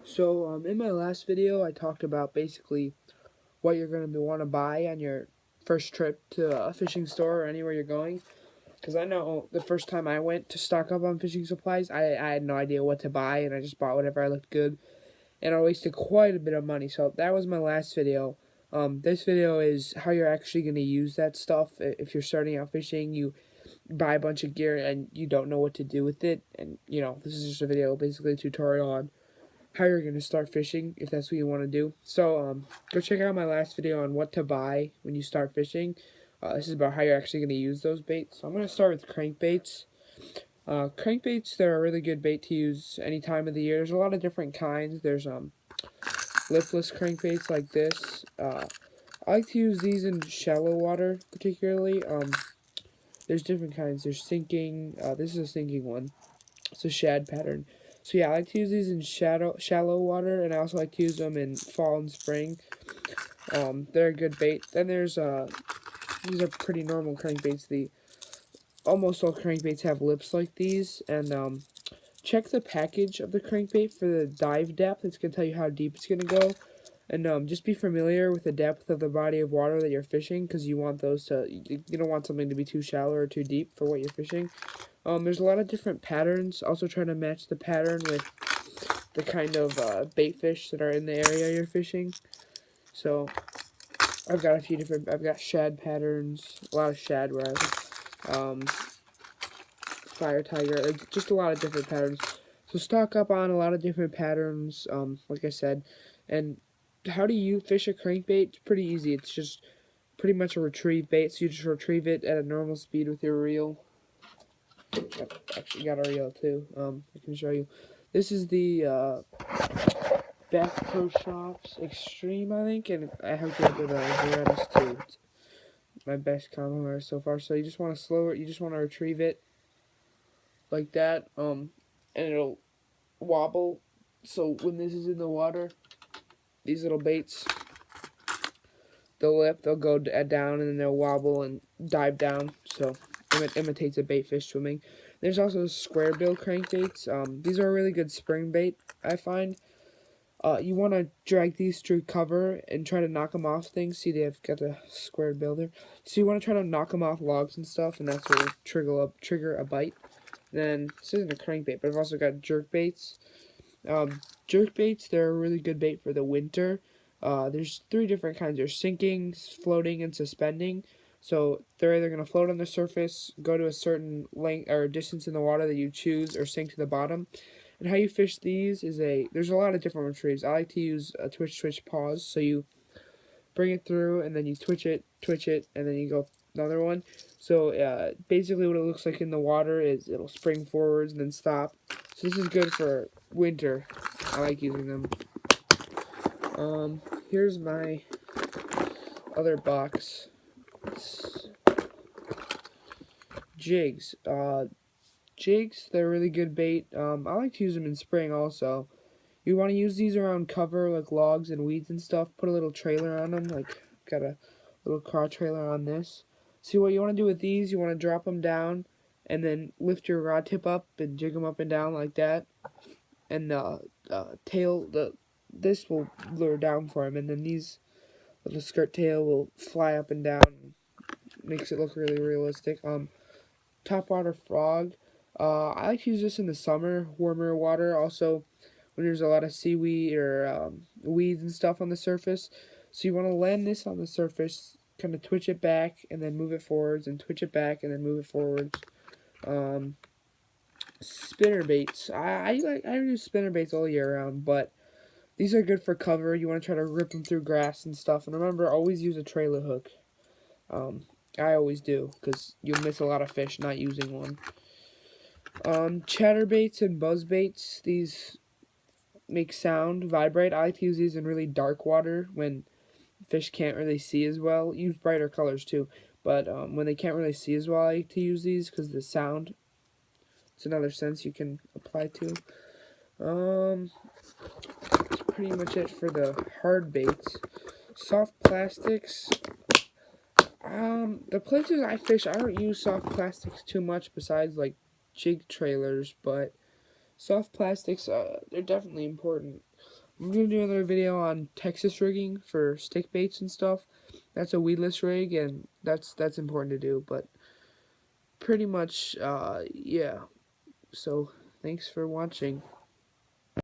So in my last video, I talked about basically what you're going to want to buy on your first trip to a fishing store or anywhere you're going. Because I know the first time I went to stock up on fishing supplies, I had no idea what to buy, and I just bought whatever I looked good, and I wasted quite a bit of money. So that was my last video. This video is how you're actually going to use that stuff. If you're starting out fishing, you buy a bunch of gear and you don't know what to do with it, and this is just a video, basically a tutorial on how you're going to start fishing if that's what you want to do. So go check out my last video on what to buy when you start fishing. This is about how you're actually going to use those baits. So I'm going to start with crankbaits. Crankbaits, they're a really good bait to use any time of the year. There's a lot of different kinds. There's lipless crankbaits like this. I like to use these in shallow water particularly. There's different kinds. There's sinking. This is a sinking one. It's a shad pattern. So yeah, I like to use these in shallow water, and I also like to use them in fall and spring. They're a good bait. Then there's these are pretty normal crankbaits. Almost all crankbaits have lips like these, and check the package of the crankbait for the dive depth. It's gonna tell you how deep it's gonna go, and just be familiar with the depth of the body of water that you're fishing, because you want those to. You don't want something to be too shallow or too deep for what you're fishing. There's a lot of different patterns. Also try to match the pattern with the kind of bait fish that are in the area you're fishing. So I've got a few different. I've got shad patterns, a lot of shad where fire tiger, like just a lot of different patterns. So stock up on a lot of different patterns. Like I said, and how do you fish a crankbait? It's pretty easy. It's just pretty much a retrieve bait. So you just retrieve it at a normal speed with your reel. I've actually got a reel too. I can show you. This is the Bass Pro Shops Extreme, I think, and I hooked it up with a Verenis too. It's my best combo so far. So you just want to slow it. You just want to retrieve it like that, and it'll wobble. So when this is in the water, these little baits, they'll go down, and then they'll wobble and dive down. So it imitates a bait fish swimming. There's also square bill crankbaits. These are a really good spring bait, I find. You want to drag these through cover and try to knock them off things. See, they've got a square bill there. So you want to try to knock them off logs and stuff, and that's what will trigger a bite. Then this isn't a crankbait, but I've also got jerk baits. Jerk baits, they're a really good bait for the winter. There's three different kinds. There's sinking, floating, and suspending. So they're either going to float on the surface, go to a certain length or distance in the water that you choose, or sink to the bottom. And how you fish these is there's a lot of different retrieves. I like to use a twitch pause. So you bring it through, and then you twitch it, and then you go another one. So basically what it looks like in the water is it'll spring forwards and then stop. So this is good for winter. I like using them. Here's my other box. It's jigs. Jigs, they're really good bait. I like to use them in spring also. You want to use these around cover, like logs and weeds and stuff. Put a little trailer on them, like got a little car trailer on this. See, what you want to do with these, you want to drop them down and then lift your rod tip up and jig them up and down like that. And this will lure down for him, and then these little skirt tail will fly up and down. Makes it look really realistic. Topwater frog. I like to use this in the summer, warmer water. Also, when there's a lot of seaweed or weeds and stuff on the surface. So you want to land this on the surface, kind of twitch it back, and then move it forwards, and twitch it back, and then move it forwards. Spinner baits. I use spinner baits all year round, but these are good for cover. You want to try to rip them through grass and stuff. And remember, always use a trailer hook. I always do, because you'll miss a lot of fish not using one. Chatterbaits and buzzbaits. These make sound, vibrate. I like to use these in really dark water when fish can't really see as well. Use brighter colors too, but when they can't really see as well, I like to use these because the sound. It's another sense you can apply to. That's pretty much it for the hard baits. Soft plastics. The places I fish, I don't use soft plastics too much besides like jig trailers, but soft plastics, they're definitely important. I'm going to do another video on Texas rigging for stick baits and stuff. That's a weedless rig, and that's important to do, but pretty much, yeah. So, thanks for watching.